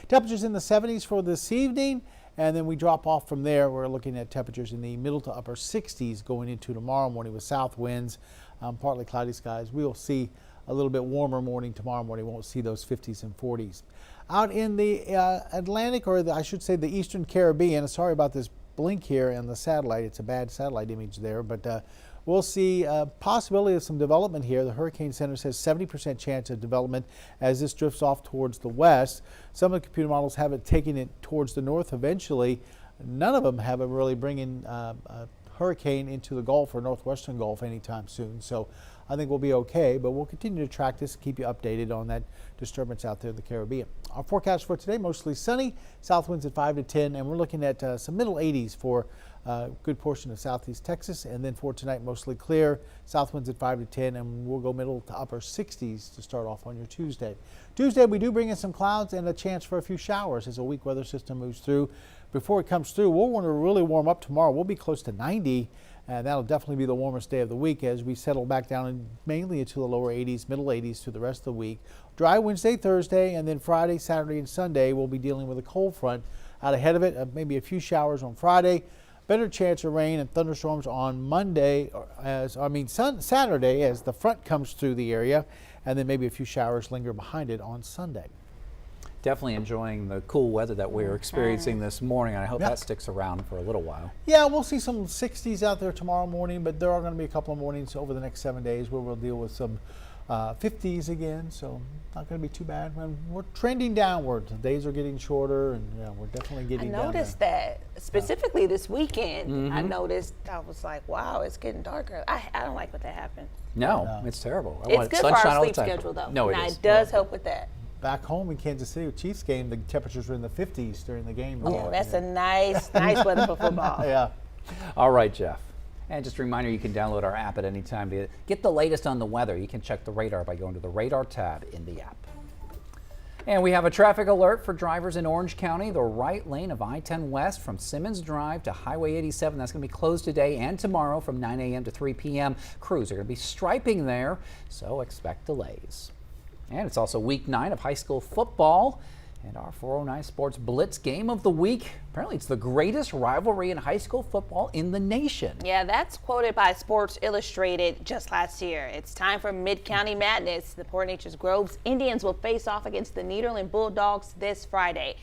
Temperatures in the 70s for this evening, and then we drop off from there. We're looking at temperatures in the middle to upper 60s going into tomorrow morning with south winds, partly cloudy skies. We will see a little bit warmer morning tomorrow morning. Won't see those 50s and 40s. Out in the Atlantic, or I should say the Eastern Caribbean, sorry about this blink here on the satellite. It's a bad satellite image there, but we'll see possibility of some development here. The Hurricane Center says 70% chance of development as this drifts off towards the west. Some of the computer models have it taking it towards the north eventually. None of them have it really bringing a hurricane into the Gulf or northwestern Gulf anytime soon. So I think we'll be okay, but we'll continue to track this and keep you updated on that disturbance out there in the Caribbean. Our forecast for today, mostly sunny, south winds at 5 to 10, and we're looking at some middle 80s for a good portion of southeast Texas. And then for tonight, mostly clear, south winds at 5 to 10, and we'll go middle to upper 60s to start off on your Tuesday. Tuesday, we do bring in some clouds and a chance for a few showers as a weak weather system moves through. Before it comes through, we'll want to really warm up tomorrow. We'll be close to 90. And that'll definitely be the warmest day of the week as we settle back down mainly into the lower 80s, middle 80s through the rest of the week. Dry Wednesday, Thursday, and then Friday, Saturday, and Sunday we'll be dealing with a cold front out ahead of it. Maybe a few showers on Friday. Better chance of rain and thunderstorms on Monday, Saturday as the front comes through the area, and then maybe a few showers linger behind it on Sunday. Definitely enjoying the cool weather that we're experiencing this morning. I hope that sticks around for a little while. Yeah, we'll see some 60s out there tomorrow morning, but there are going to be a couple of mornings over the next 7 days where we'll deal with some 50s again, so not going to be too bad. We're trending downward. The days are getting shorter, and yeah, we're definitely getting down. I noticed that specifically this weekend. I noticed, I was like, wow, it's getting darker. I don't like when that happens. No, it's terrible. It's good for our sleep schedule, though. No, it does help with that. Back home in Kansas City, Chiefs game, the temperatures were in the 50s during the game. Yeah, that's a nice weather for football. Yeah. All right, Jeff. And just a reminder, you can download our app at any time to get the latest on the weather. You can check the radar by going to the radar tab in the app. And we have a traffic alert for drivers in Orange County. The right lane of I-10 West from Simmons Drive to Highway 87, that's going to be closed today and tomorrow from 9 a.m. to 3 p.m. Crews are going to be striping there, so expect delays. And it's also week 9 of high school football. And our 409 Sports Blitz game of the week. Apparently it's the greatest rivalry in high school football in the nation. Yeah, that's quoted by Sports Illustrated just last year. It's time for Mid-County Madness. The Port Neches Groves Indians will face off against the Nederland Bulldogs this Friday.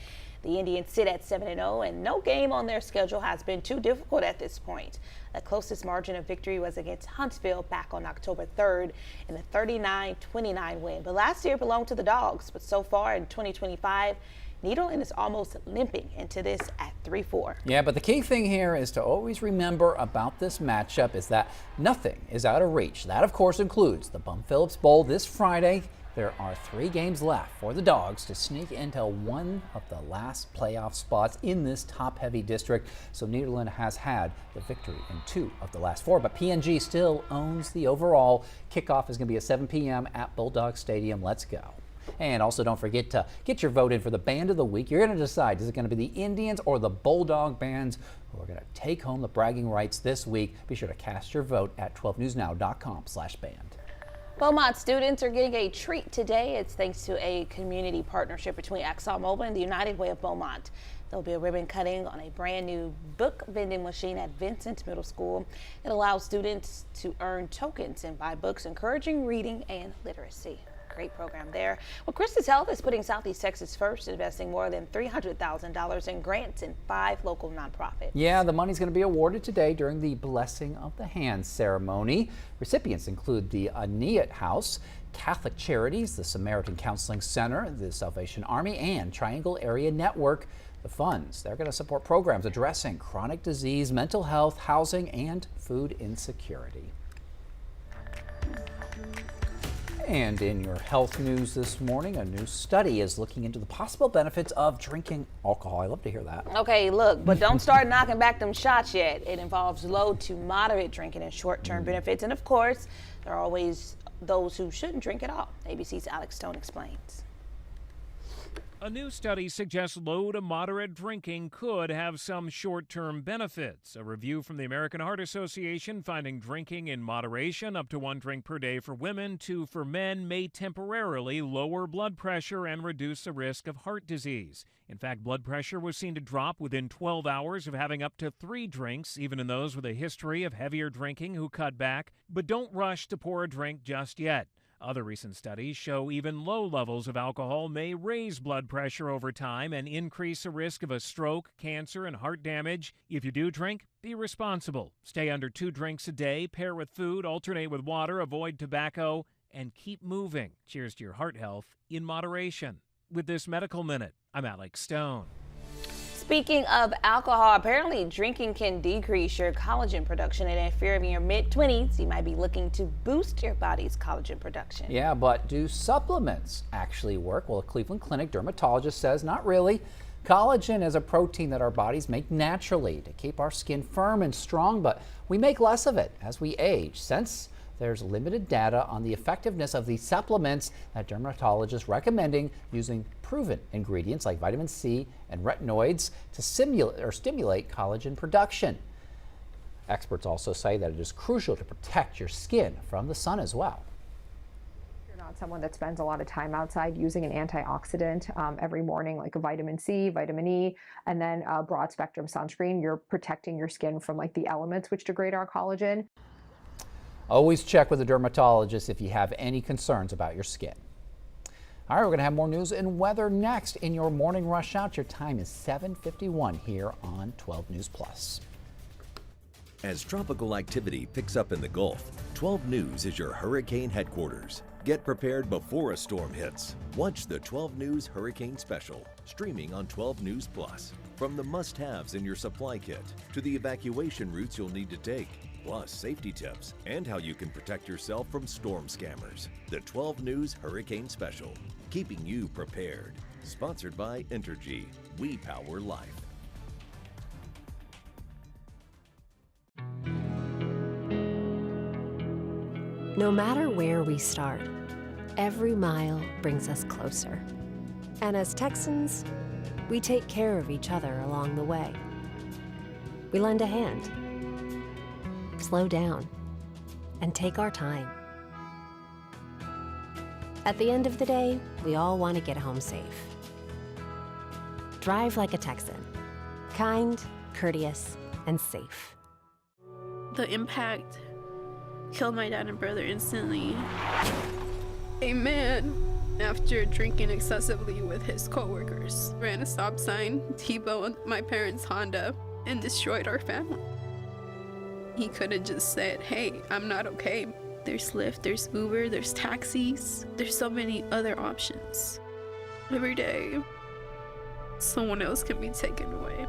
The Indians sit at 7-0, and no game on their schedule has been too difficult at this point. The closest margin of victory was against Huntsville back on October 3rd in a 39-29 win. But last year belonged to the Dogs. But so far in 2025, Nederland is almost limping into this at 3-4. Yeah, but the key thing here is to always remember about this matchup is that nothing is out of reach. That, of course, includes the Bum Phillips Bowl this Friday. There are 3 games left for the Dogs to sneak into one of the last playoff spots in this top-heavy district. So Nederland has had the victory in 2 of the last 4, but PNG still owns the overall. Kickoff is going to be at 7 p.m. at Bulldog Stadium. Let's go. And also don't forget to get your vote in for the Band of the Week. You're going to decide, is it going to be the Indians or the Bulldog bands who are going to take home the bragging rights this week? Be sure to cast your vote at 12newsnow.com/band. Beaumont students are getting a treat today. It's thanks to a community partnership between ExxonMobil and the United Way of Beaumont. There'll be a ribbon cutting on a brand new book vending machine at Vincent Middle School. It allows students to earn tokens and buy books, encouraging reading and literacy. Great program there. Well, Christus Health is putting Southeast Texas first, investing more than $300,000 in grants in 5 local nonprofits. Yeah, the money's going to be awarded today during the Blessing of the Hands ceremony. Recipients include the Aeneid House, Catholic Charities, the Samaritan Counseling Center, the Salvation Army, and Triangle Area Network. The funds, they're going to support programs addressing chronic disease, mental health, housing, and food insecurity. And in your health news this morning, a new study is looking into the possible benefits of drinking alcohol. I love to hear that. Okay, look, but don't start knocking back them shots yet. It involves low to moderate drinking and short-term benefits. And of course, there are always those who shouldn't drink at all. ABC's Alex Stone explains. A new study suggests low to moderate drinking could have some short-term benefits. A review from the American Heart Association finding drinking in moderation, up to 1 drink per day for women, 2 for men, may temporarily lower blood pressure and reduce the risk of heart disease. In fact, blood pressure was seen to drop within 12 hours of having up to 3 drinks, even in those with a history of heavier drinking who cut back. But don't rush to pour a drink just yet. Other recent studies show even low levels of alcohol may raise blood pressure over time and increase the risk of a stroke, cancer, and heart damage. If you do drink, be responsible. Stay under 2 drinks a day, pair with food, alternate with water, avoid tobacco, and keep moving. Cheers to your heart health in moderation. With this Medical Minute, I'm Alex Stone. Speaking of alcohol, apparently drinking can decrease your collagen production, and if you're in your mid-20s, you might be looking to boost your body's collagen production. Yeah, but do supplements actually work? Well, a Cleveland Clinic dermatologist says not really. Collagen is a protein that our bodies make naturally to keep our skin firm and strong, but we make less of it as we age. Since there's limited data on the effectiveness of these supplements, that dermatologists recommending using proven ingredients like vitamin C and retinoids to stimulate collagen production. Experts also say that it is crucial to protect your skin from the sun as well. You're not someone that spends a lot of time outside using an antioxidant every morning, like a vitamin C, vitamin E, and then a broad spectrum sunscreen. You're protecting your skin from like the elements which degrade our collagen. Always check with a dermatologist if you have any concerns about your skin. All right, we're going to have more news and weather next in your morning rush out. Your time is 7:51 here on 12 News Plus. As tropical activity picks up in the Gulf, 12 News is your hurricane headquarters. Get prepared before a storm hits. Watch the 12 News Hurricane Special, streaming on 12 News Plus. From the must-haves in your supply kit to the evacuation routes you'll need to take, plus safety tips and how you can protect yourself from storm scammers. The 12 News Hurricane Special, keeping you prepared. Sponsored by Entergy. We power life. No matter where we start, every mile brings us closer. And as Texans, we take care of each other along the way. We lend a hand, slow down, and take our time. At the end of the day, we all want to get home safe. Drive like a Texan. Kind, courteous, and safe. The impact killed my dad and brother instantly. A man, after drinking excessively with his coworkers, ran a stop sign, T-boned my parents' Honda, and destroyed our family. He could have just said, hey, I'm not okay. There's Lyft, there's Uber, there's taxis. There's so many other options. Every day, someone else can be taken away.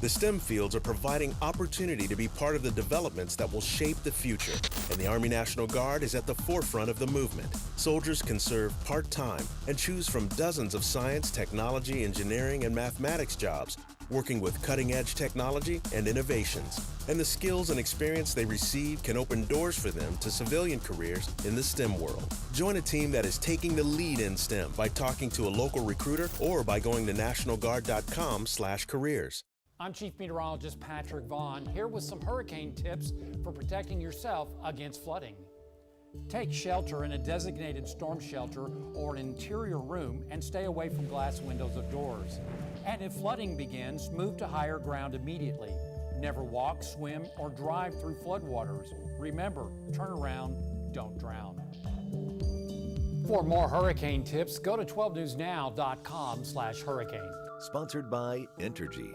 The STEM fields are providing opportunity to be part of the developments that will shape the future, and the Army National Guard is at the forefront of the movement. Soldiers can serve part-time and choose from dozens of science, technology, engineering, and mathematics jobs, working with cutting-edge technology and innovations. And the skills and experience they receive can open doors for them to civilian careers in the STEM world. Join a team that is taking the lead in STEM by talking to a local recruiter or by going to nationalguard.com/careers. I'm Chief Meteorologist Patrick Vaughn, here with some hurricane tips for protecting yourself against flooding. Take shelter in a designated storm shelter or an interior room and stay away from glass windows of doors. And if flooding begins, move to higher ground immediately. Never walk, swim, or drive through floodwaters. Remember, turn around, don't drown. For more hurricane tips, go to 12newsnow.com/hurricane. Sponsored by Entergy.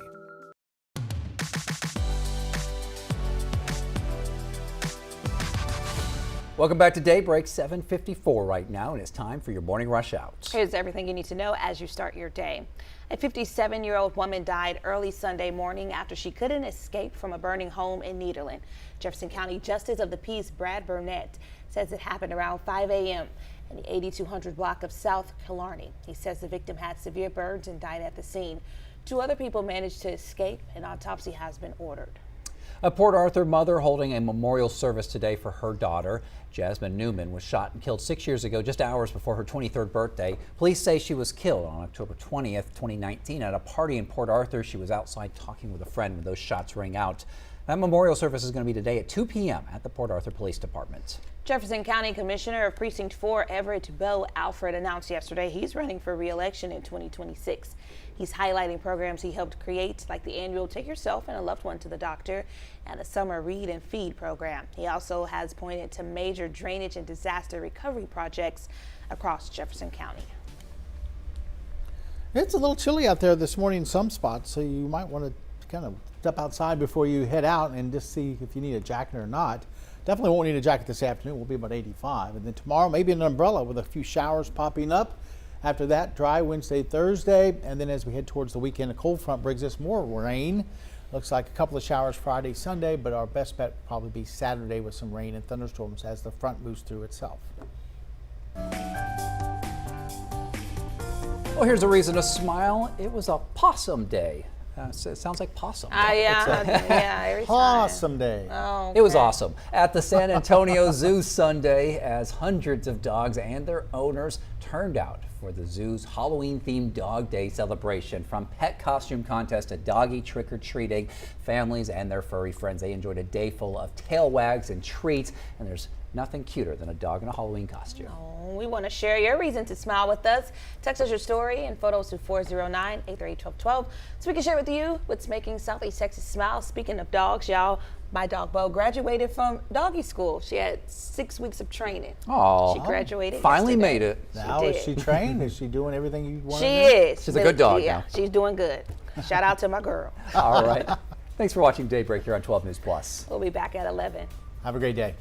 Welcome back to Daybreak, 7:54 right now, and it's time for your morning rush out. Here's everything you need to know as you start your day. A 57-year-old woman died early Sunday morning after she couldn't escape from a burning home in Nederland. Jefferson County Justice of the Peace Brad Burnett says it happened around 5 a.m. in the 8200 block of South Killarney. He says the victim had severe burns and died at the scene. 2 other people managed to escape. An autopsy has been ordered. A Port Arthur mother holding a memorial service today for her daughter. Jasmine Newman was shot and killed 6 years ago, just hours before her 23rd birthday. Police say she was killed on October 20th, 2019 at a party in Port Arthur. She was outside talking with a friend when those shots rang out. That memorial service is going to be today at 2 p.m. at the Port Arthur Police Department. Jefferson County Commissioner of Precinct 4 Everett Bo Alfred announced yesterday he's running for re-election in 2026. He's highlighting programs he helped create, like the annual Take Yourself and a Loved One to the Doctor and the Summer Read and Feed program. He also has pointed to major drainage and disaster recovery projects across Jefferson County. It's a little chilly out there this morning in some spots, so you might want to kind of step outside before you head out and just see if you need a jacket or not. Definitely won't need a jacket this afternoon. We'll be about 85. And then tomorrow, maybe an umbrella with a few showers popping up. After that, dry Wednesday, Thursday. And then as we head towards the weekend, a cold front brings us more rain. Looks like a couple of showers Friday, Sunday, but our best bet will probably be Saturday with some rain and thunderstorms as the front moves through itself. Well, here's a reason to smile. It was a possum day. So it sounds like possum. Yeah, every time. Possum day. Oh, It was awesome at the San Antonio Zoo Sunday as hundreds of dogs and their owners turned out for the zoo's Halloween-themed Dog Day celebration. From pet costume contest to doggy trick-or-treating, families and their furry friends, they enjoyed a day full of tail wags and treats, and there's nothing cuter than a dog in a Halloween costume. Oh, we want to share your reason to smile with us. Text us your story and photos to 409-838-1212 so we can share with you what's making Southeast Texas smile. Speaking of dogs, y'all, my dog Bo graduated from doggy school. She had 6 weeks of training. Oh, she graduated. Finally yesterday. made it. Now is she trained? Is she doing everything you want? She is. She's a good dog now. She's doing good. Shout out to my girl. All right. Thanks for watching Daybreak here on 12 News Plus. We'll be back at 11. Have a great day.